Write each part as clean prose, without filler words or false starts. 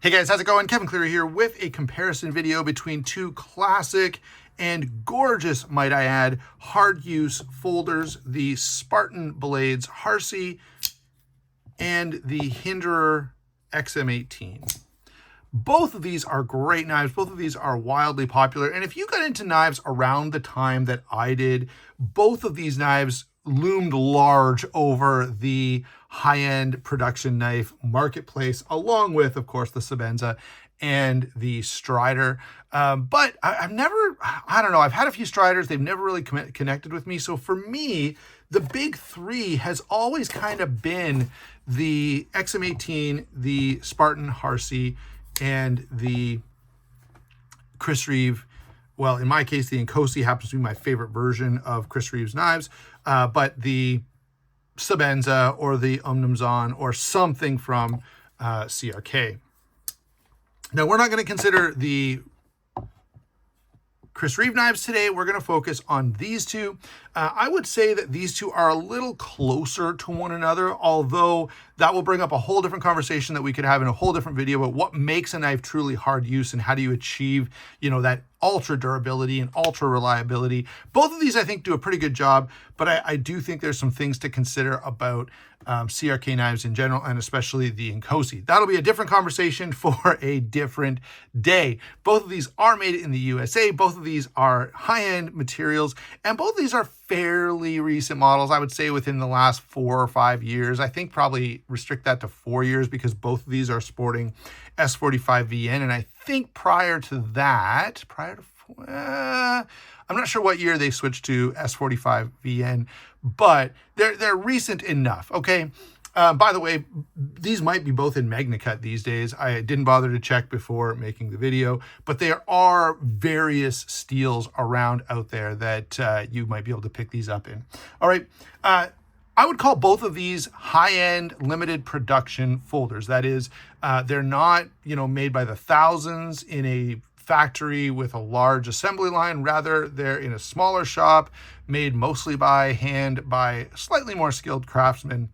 Hey guys, how's it going? Kevin Cleary here with a comparison video between two classic and gorgeous, might I add, hard use folders, the Spartan Blades Harsey and the Hindered XM18. Both of these are great knives. Both of these are wildly popular. And if you got into knives around the time that I did, both of these knives loomed large over the high-end production knife marketplace, along with, of course, the Sebenza and the Strider. But I've never, I don't know, I've had a few Striders. They've never really connected with me. So for me, the big three has always kind of been the XM18, the Spartan Harsey, and the Chris Reeve. Well, in my case, the Inkosi happens to be my favorite version of Chris Reeve's knives, but the Sebenza or the Umnumzan or something from CRK. Now, we're not going to consider the Chris Reeve knives today. We're going to focus on these two. I would say that these two are a little closer to one another, although that will bring up a whole different conversation that we could have in a whole different video about what makes a knife truly hard use and how do you achieve, you know, that ultra durability and ultra reliability. Both of these, I think, do a pretty good job, but I do think there's some things to consider about CRK knives in general, and especially the Inkosi. That'll be a different conversation for a different day. Both of these are made in the USA. Both of these are high-end materials, and both of these are fairly recent models. I would say within the last 4 or 5 years. I think probably restrict that to 4 years because both of these are sporting S45 VN, and I think prior to that, I'm not sure what year they switched to S45 VN, but they're recent enough, okay? By the way, these might be both in MagnaCut these days. I didn't bother to check before making the video, but there are various steels around out there that you might be able to pick these up in. All right. I would call both of these high-end limited production folders. That is, they're not, you know, made by the thousands in a factory with a large assembly line. Rather, they're in a smaller shop made mostly by hand by slightly more skilled craftsmen.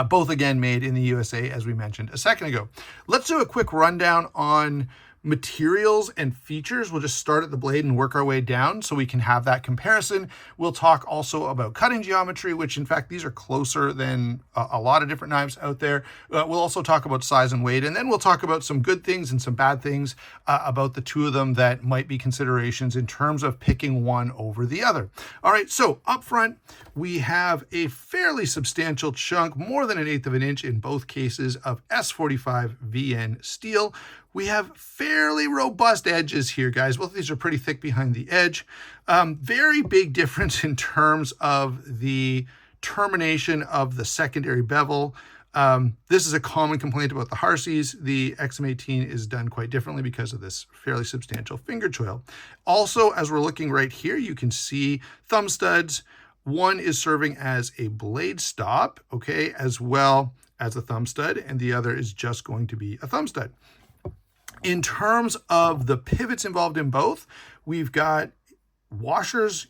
Both again made in the USA, as we mentioned a second ago. Let's do a quick rundown on materials and features. We'll just start at the blade and work our way down so we can have that comparison. We'll talk also about cutting geometry, which in fact, these are closer than a lot of different knives out there. We'll also talk about size and weight, and then we'll talk about some good things and some bad things about the two of them that might be considerations in terms of picking one over the other. All right, so up front, we have a fairly substantial chunk, more than 1/8 of an inch in both cases, of S45 VN steel. We have fairly robust edges here, guys. Both of these are pretty thick behind the edge. Very big difference in terms of the termination of the secondary bevel. This is a common complaint about the Harseys. The XM18 is done quite differently because of this fairly substantial finger choil. Also, as we're looking right here, you can see thumb studs. One is serving as a blade stop, okay, as well as a thumb stud, and the other is just going to be a thumb stud. In terms of the pivots involved in both, we've got washers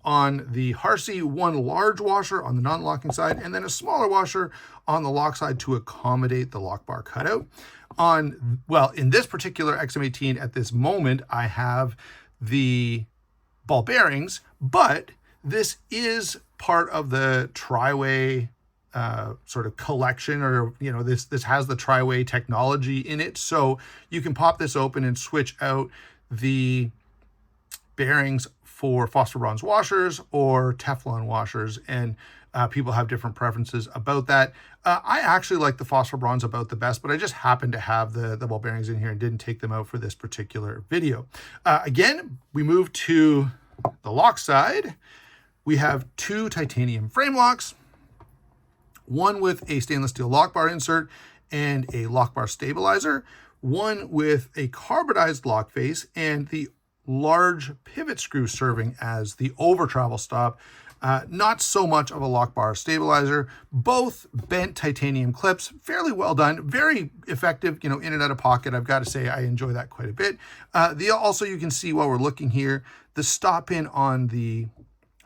on the Harsey, one large washer on the non-locking side, and then a smaller washer on the lock side to accommodate the lock bar cutout. Well, in this particular XM18 at this moment, I have the ball bearings, but this is part of the Triway sort of collection, or, you know, this has the Triway technology in it. So you can pop this open and switch out the bearings for phosphor bronze washers or Teflon washers, and people have different preferences about that. I actually like the phosphor bronze about the best, but I just happen to have the ball bearings in here and didn't take them out for this particular video. Again, we move to the lock side. We have two titanium frame locks, one with a stainless steel lock bar insert and a lock bar stabilizer, one with a carbonized lock face, and the large pivot screw serving as the over travel stop. Not so much of a lock bar stabilizer. Both bent titanium clips, fairly well done, very effective, you know, in and out of pocket. I've got to say I enjoy that quite a bit. Also, you can see while we're looking here, the stop pin on the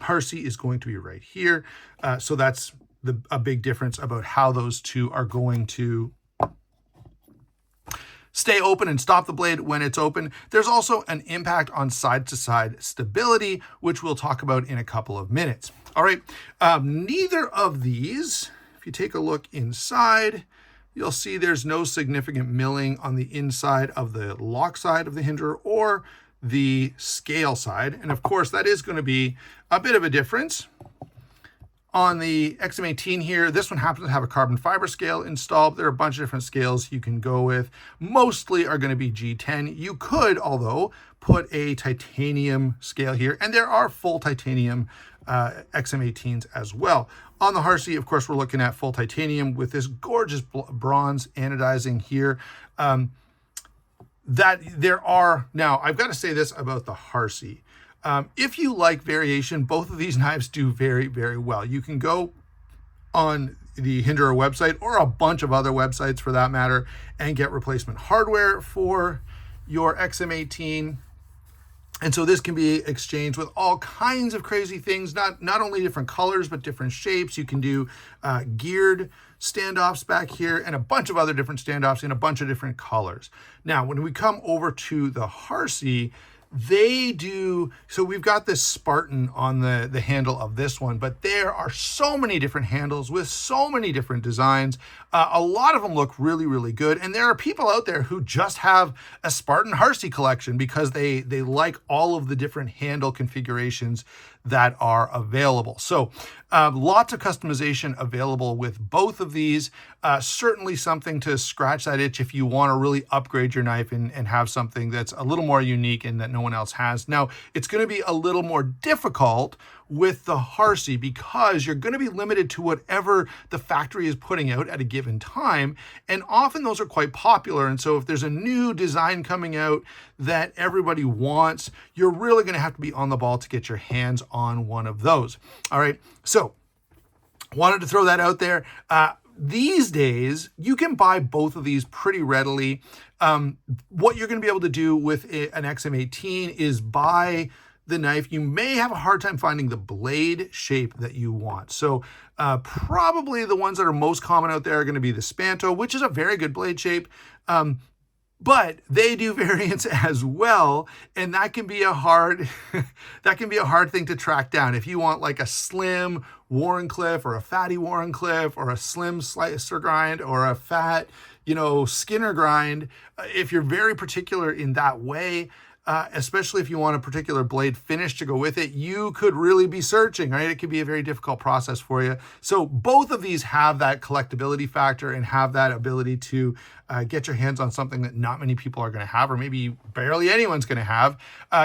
Harsey is going to be right here. So that's a big difference about how those two are going to stay open and stop the blade when it's open. There's also an impact on side-to-side stability, which we'll talk about in a couple of minutes. All right, neither of these, if you take a look inside, you'll see there's no significant milling on the inside of the lock side of the Hindered or the scale side. And of course, that is going to be a bit of a difference. On the XM18 here, this one happens to have a carbon fiber scale installed. There are a bunch of different scales you can go with. Mostly are going to be G10. You could, although, put a titanium scale here, and there are full titanium XM18s as well. On the Harsey, of course, we're looking at full titanium with this gorgeous bronze anodizing here. That there are, now I've got to say this about the Harsey. If you like variation, both of these knives do very, very well. You can go on the Hindered website or a bunch of other websites for that matter and get replacement hardware for your XM18. And so this can be exchanged with all kinds of crazy things, not only different colors, but different shapes. You can do geared standoffs back here and a bunch of other different standoffs in a bunch of different colors. Now, when we come over to the Harsey, they do, so we've got this Spartan on the handle of this one, but there are so many different handles with so many different designs. A lot of them look really, really good. And there are people out there who just have a Spartan Harsey collection because they like all of the different handle configurations that are available. So lots of customization available with both of these. Certainly something to scratch that itch if you want to really upgrade your knife and have something that's a little more unique and that no one else has. Now, it's going to be a little more difficult with the Harsey because you're going to be limited to whatever the factory is putting out at a given time. And often those are quite popular. And so if there's a new design coming out that everybody wants, you're really going to have to be on the ball to get your hands on one of those. All right. So wanted to throw that out there. These days, you can buy both of these pretty readily. What you're going to be able to do with an XM18 is buy the knife. You may have a hard time finding the blade shape that you want. So probably the ones that are most common out there are going to be the Spanto, which is a very good blade shape. But they do variants as well, and that can be a hard thing to track down. If you want like a slim Wharncliffe or a fatty Wharncliffe or a slim slicer grind or a fat, Skinner grind, if you're very particular in that way, especially if you want a particular blade finish to go with it, you could really be searching, right? It could be a very difficult process for you. So both of these have that collectability factor and have that ability to get your hands on something that not many people are going to have, or maybe barely anyone's going to have.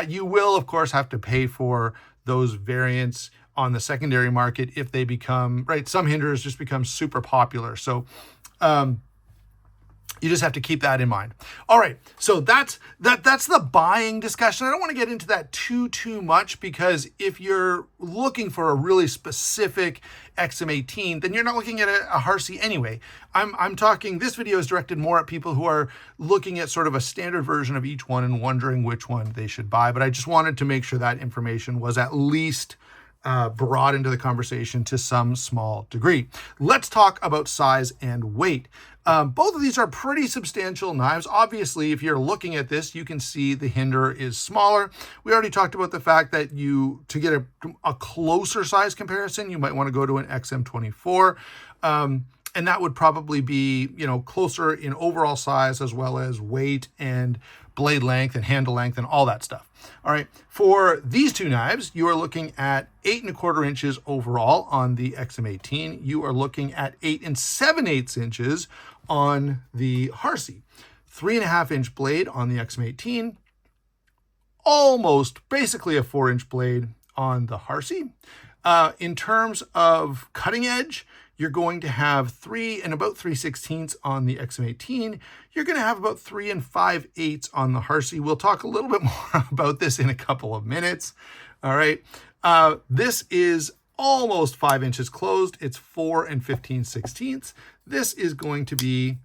You will, of course, have to pay for those variants on the secondary market if they become, right? Some Hinders just become super popular. So, you just have to keep that in mind. All right, so that's the buying discussion. I don't want to get into that too much because if you're looking for a really specific XM18, then you're not looking at a Harsey anyway. I'm talking, this video is directed more at people who are looking at sort of a standard version of each one and wondering which one they should buy. But I just wanted to make sure that information was at least brought into the conversation to some small degree. Let's talk about size and weight. Both of these are pretty substantial knives. Obviously, if you're looking at this, you can see the Hindered is smaller. We already talked about the fact that to get a closer size comparison, you might want to go to an XM24. And that would probably be, closer in overall size as well as weight and blade length and handle length and all that stuff. All right, for these two knives, you are looking at 8 1/4 inches overall on the XM18. You are looking at 8 7/8 inches on the Harsey. 3.5 inch blade on the XM18. Almost basically a 4-inch blade on the Harsey. In terms of cutting edge, you're going to have 3 and about 3/16 on the XM18. You're going to have about 3 5/8 on the Harsey. We'll talk a little bit more about this in a couple of minutes. All right. This is almost 5 inches closed. It's 4 15/16. This is going to be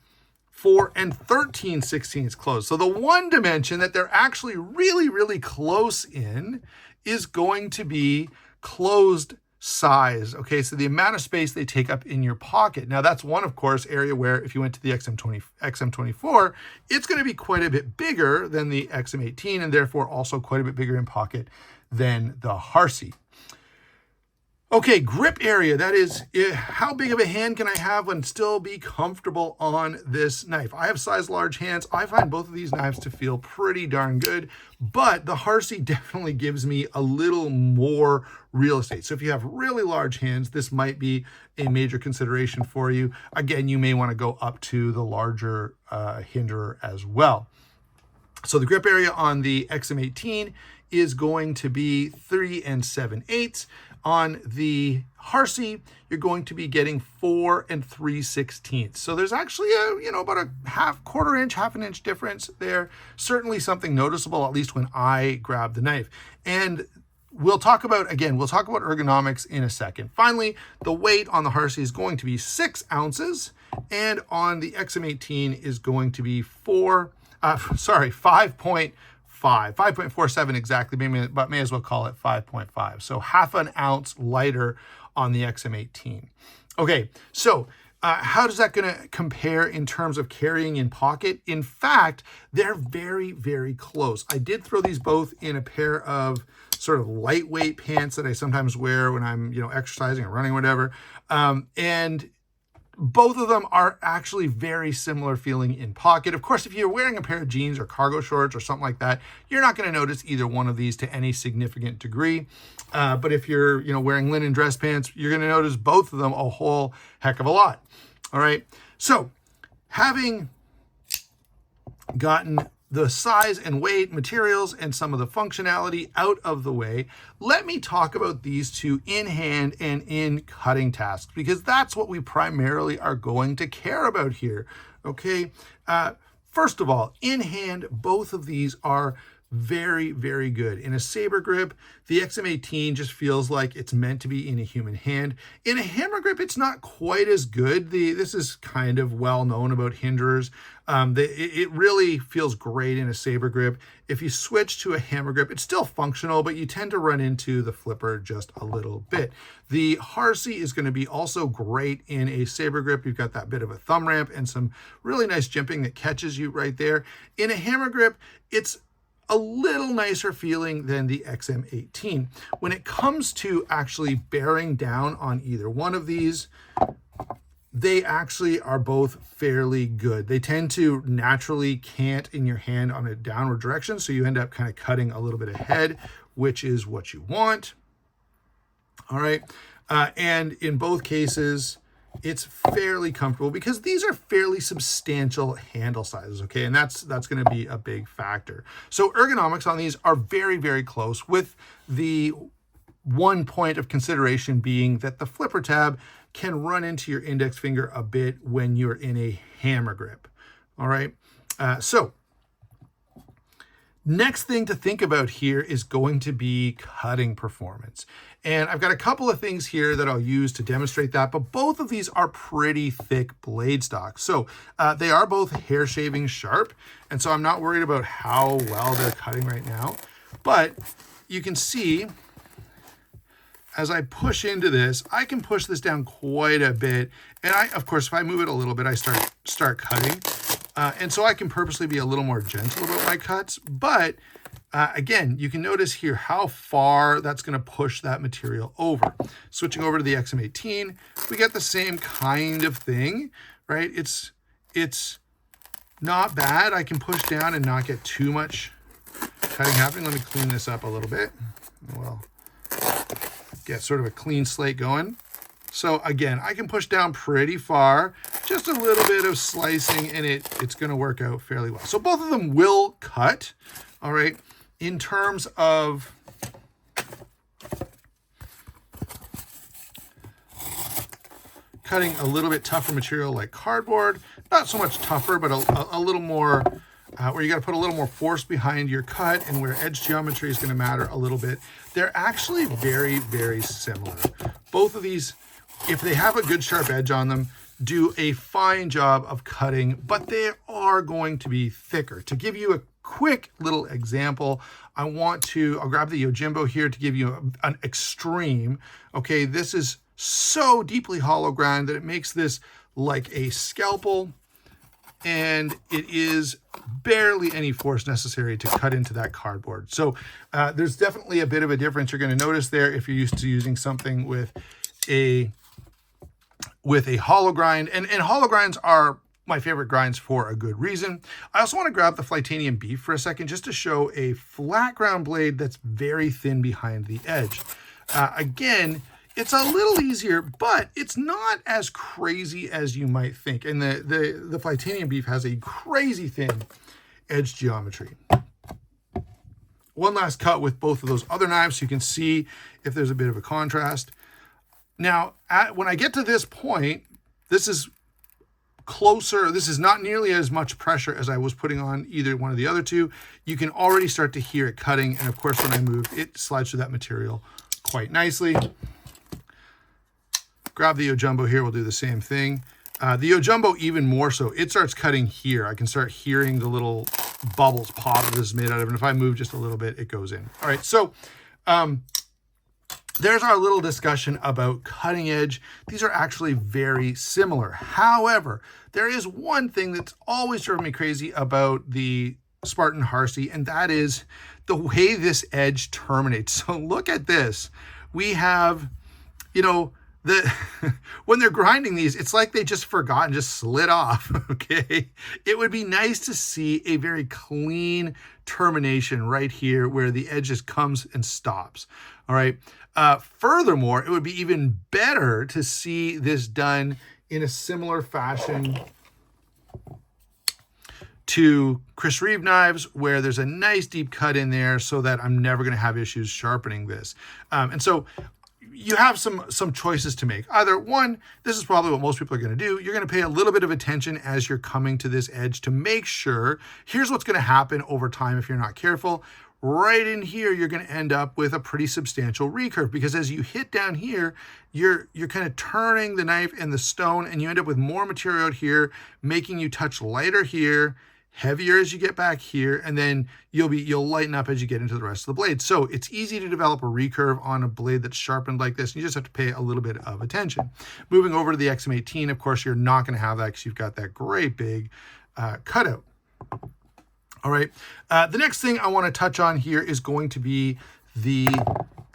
4 13/16 closed. So the one dimension that they're actually really, really close in is going to be closed size. Okay, so the amount of space they take up in your pocket. Now that's one, of course, area where if you went to the XM24, it's going to be quite a bit bigger than the XM18 and therefore also quite a bit bigger in pocket than the Harsey. Okay, grip area, that is, how big of a hand can I have and still be comfortable on this knife? I have size large hands. I find both of these knives to feel pretty darn good, but the Harsey definitely gives me a little more real estate. So if you have really large hands, this might be a major consideration for you. Again, you may want to go up to the larger Hindered as well. So the grip area on the XM18 is going to be 3 7/8. On the Harsey, you're going to be getting 4 3/16. So there's actually about a half an inch difference there. Certainly something noticeable, at least when I grab the knife. And we'll talk about ergonomics in a second. Finally, the weight on the Harsey is going to be 6 ounces, and on the XM18 is going to be 5.47 exactly, but may as well call it 5.5. So half an ounce lighter on the XM18. Okay, so how does that going to compare in terms of carrying in pocket? In fact, they're very, very close. I did throw these both in a pair of sort of lightweight pants that I sometimes wear when I'm, exercising or running or whatever. And both of them are actually very similar feeling in pocket. Of course, if you're wearing a pair of jeans or cargo shorts or something like that, you're not going to notice either one of these to any significant degree. But if you're, wearing linen dress pants, you're going to notice both of them a whole heck of a lot. All right. So having gotten the size and weight, materials, and some of the functionality out of the way, let me talk about these two in hand and in cutting tasks, because that's what we primarily are going to care about here. Okay. First of all, in hand, both of these are very, very good. In a saber grip, the XM18 just feels like it's meant to be in a human hand. In a hammer grip, it's not quite as good. This is kind of well known about Hinderers. It really feels great in a saber grip. If you switch to a hammer grip, it's still functional, but you tend to run into the flipper just a little bit. The Harsey is going to be also great in a saber grip. You've got that bit of a thumb ramp and some really nice jimping that catches you right there. In a hammer grip, it's a little nicer feeling than the XM18. When it comes to actually bearing down on either one of these, they actually are both fairly good. They tend to naturally cant in your hand on a downward direction, so you end up kind of cutting a little bit ahead, which is what you want. All right. And in both cases, it's fairly comfortable because these are fairly substantial handle sizes, okay? And that's going to be a big factor. So ergonomics on these are very, very close, with the one point of consideration being that the flipper tab can run into your index finger a bit when you're in a hammer grip, all right? So next thing to think about here is going to be cutting performance. And I've got a couple of things here that I'll use to demonstrate that, but both of these are pretty thick blade stock. So they are both hair shaving sharp, and so I'm not worried about how well they're cutting right now. But you can see, as I push into this, I can push this down quite a bit. And of course, if I move it a little bit, I start cutting. And so I can purposely be a little more gentle about my cuts. But again, you can notice here how far that's going to push that material over. Switching over to the XM18, we get the same kind of thing, right? It's not bad. I can push down and not get too much cutting happening. Let me clean this up a little bit. Well, get sort of a clean slate going. So again, I can push down pretty far, just a little bit of slicing, and it's going to work out fairly well. So both of them will cut, all right? In terms of cutting a little bit tougher material like cardboard, not so much tougher, but a little more, where you got to put a little more force behind your cut and where edge geometry is going to matter a little bit. They're actually very, very similar. Both of these, if they have a good sharp edge on them, do a fine job of cutting, but they are going to be thicker. To give you quick little example, I'll grab the Yojimbo here to give you an extreme. Okay, this is so deeply hollow ground that it makes this like a scalpel, and it is barely any force necessary to cut into that cardboard. So there's definitely a bit of a difference you're going to notice there if you're used to using something with a hollow grind. And hollow grinds are my favorite grinds for a good reason. I also want to grab the Flytanium Beef for a second just to show a flat ground blade that's very thin behind the edge. Again, it's a little easier, but it's not as crazy as you might think. And the Flytanium Beef has a crazy thin edge geometry. One last cut with both of those other knives so you can see if there's a bit of a contrast. Now, when I get to this point, this is closer. This is not nearly as much pressure as I was putting on either one of the other two. You can already start to hear it cutting. And of course, when I move, it slides through that material quite nicely. Grab the Yojimbo here, we'll do the same thing. The Yojimbo even more so, it starts cutting here. I can start hearing the little bubbles pop that this is made out of, and if I move just a little bit, it goes in. All right, so there's our little discussion about cutting edge. These are actually very similar. However, there is one thing that's always driven me crazy about the Spartan Harsey, and that is the way this edge terminates. So look at this. We have, you know, when they're grinding these, it's like they just forgot and just slid off, okay? It would be nice to see a very clean termination right here where the edge just comes and stops, all right? Furthermore, it would be even better to see this done in a similar fashion to Chris Reeve knives, where there's a nice deep cut in there so that I'm never going to have issues sharpening this. And so you have some choices to make. Either one, this is probably what most people are going to do. You're going to pay a little bit of attention as you're coming to this edge to make sure. Here's what's going to happen over time if you're not careful. Right in here, you're going to end up with a pretty substantial recurve, because as you hit down here, you're kind of turning the knife and the stone, and you end up with more material out here, making you touch lighter here, heavier as you get back here, and then you'll lighten up as you get into the rest of the blade. So it's easy to develop a recurve on a blade that's sharpened like this. You just have to pay a little bit of attention. Moving over to the XM18, of course, you're not going to have that because you've got that great big cutout. All right, the next thing I want to touch on here is going to be the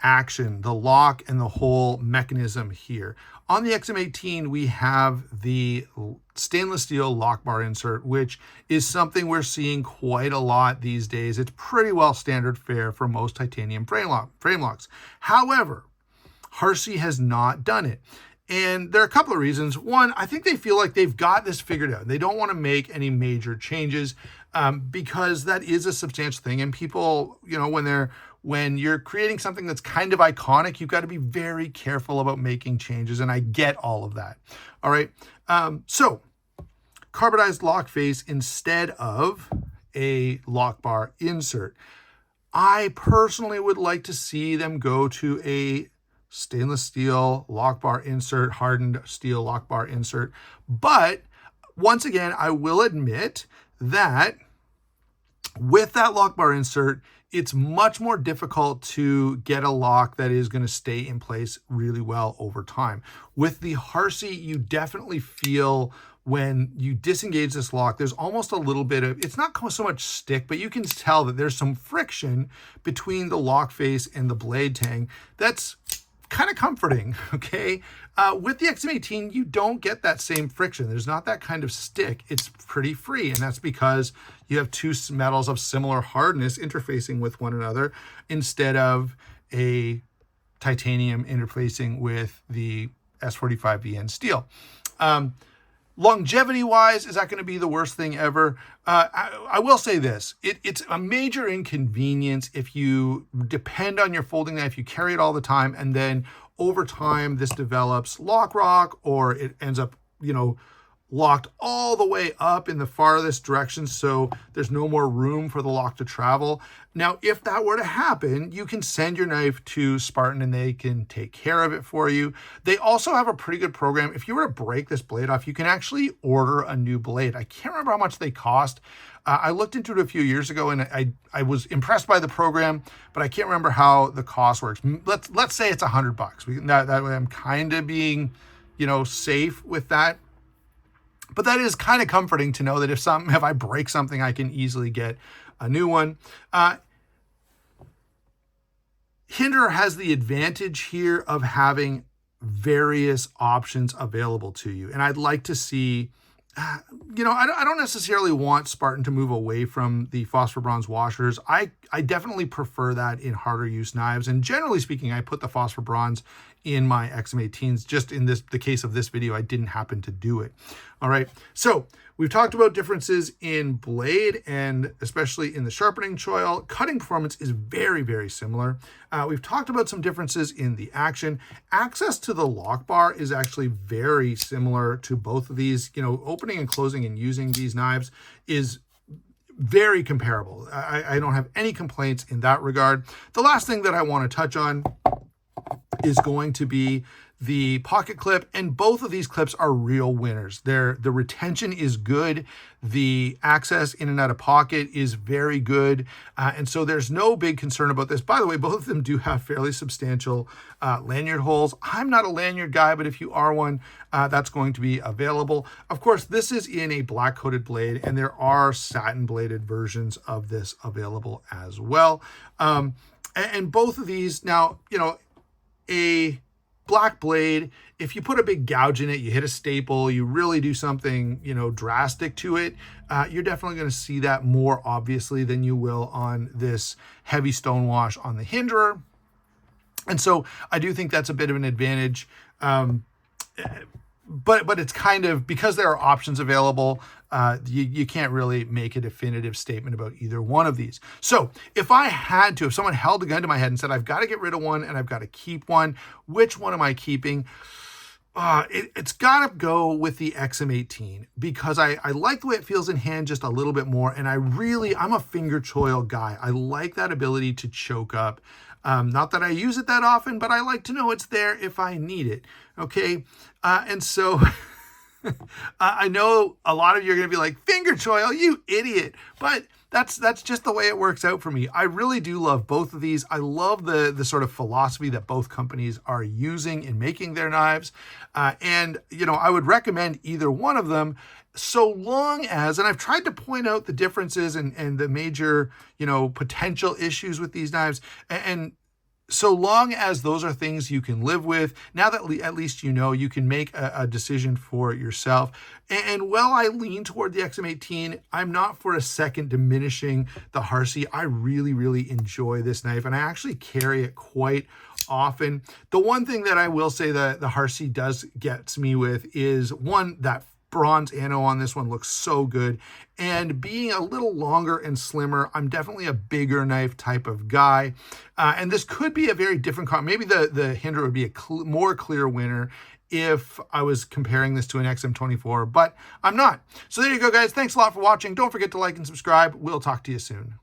action, the lock, and the whole mechanism here. On the XM18, we have the stainless steel lock bar insert, which is something we're seeing quite a lot these days. It's pretty well standard fare for most titanium frame locks. However, Harsey has not done it. And there are a couple of reasons. One, I think they feel like they've got this figured out. They don't want to make any major changes because that is a substantial thing. And people, you know, when you're creating something that's kind of iconic, you've got to be very careful about making changes. And I get all of that. All right. So carbonized lock face instead of a lock bar insert. I personally would like to see them go to a stainless steel lock bar insert, hardened steel lock bar insert. But once again, I will admit that with that lock bar insert, it's much more difficult to get a lock that is going to stay in place really well over time. With the Harsey, you definitely feel when you disengage this lock, there's almost a little bit of, it's not so much stick, but you can tell that there's some friction between the lock face and the blade tang. That's kind of comforting, okay? With the XM18, you don't get that same friction. There's not that kind of stick. It's pretty free, and that's because you have two metals of similar hardness interfacing with one another instead of a titanium interfacing with the S45VN steel. Longevity-wise, is that going to be the worst thing ever? I will say this. It's a major inconvenience if you depend on your folding knife, you carry it all the time, and then over time this develops lock rock, or it ends up, you know, locked all the way up in the farthest direction, so there's no more room for the lock to travel. Now, if that were to happen, you can send your knife to Spartan and they can take care of it for you. They also have a pretty good program. If you were to break this blade off, you can actually order a new blade. I can't remember how much they cost. I looked into it a few years ago and I was impressed by the program, but I can't remember how the cost works. Let's say it's $100. That way I'm kind of being, safe with that. But that is kind of comforting to know that if I break something, I can easily get a new one. Hindered has the advantage here of having various options available to you. And I'd like to see, I don't necessarily want Spartan to move away from the phosphor bronze washers. I definitely prefer that in harder use knives. And generally speaking, I put the phosphor bronze in my XM18s. Just in the case of this video, I didn't happen to do it. All right. So we've talked about differences in blade and especially in the sharpening choil. Cutting performance is very, very similar. We've talked about some differences in the action. Access to the lock bar is actually very similar to both of these. Opening and closing and using these knives is very comparable. I don't have any complaints in that regard. The last thing that I want to touch on is going to be the pocket clip, and both of these clips are real winners. The retention is good. The access in and out of pocket is very good. And so there's no big concern about this. By the way, both of them do have fairly substantial lanyard holes. I'm not a lanyard guy, but if you are one, that's going to be available. Of course, this is in a black coated blade, and there are satin bladed versions of this available as well. And both of these now, a black blade, if you put a big gouge in it, you hit a staple, you really do something, drastic to it, you're definitely going to see that more obviously than you will on this heavy stonewash on the Hindered. And so I do think that's a bit of an advantage. But it's kind of, because there are options available, you can't really make a definitive statement about either one of these. So if someone held a gun to my head and said, I've got to get rid of one and I've got to keep one, which one am I keeping? It's got to go with the XM18 because I like the way it feels in hand just a little bit more. And I'm a finger choil guy. I like that ability to choke up. Not that I use it that often, but I like to know it's there if I need it. Okay. And so I know a lot of you are going to be like, finger choil, you idiot. But that's just the way it works out for me. I really do love both of these. I love the sort of philosophy that both companies are using in making their knives. And I would recommend either one of them, so long as, and I've tried to point out the differences and the major, potential issues with these knives. And so long as those are things you can live with, now that at least you can make a decision for yourself. And while I lean toward the XM18, I'm not for a second diminishing the Harsey. I really, really enjoy this knife, and I actually carry it quite often. The one thing that I will say that the Harsey does get me with is, one, that bronze ano on this one looks so good, and being a little longer and slimmer, I'm definitely a bigger knife type of guy, and this could be a very different maybe the Hindered would be a more clear winner if I was comparing this to an XM24, but I'm not. So there you go, guys. Thanks a lot for watching. Don't forget to like and subscribe. We'll talk to you soon.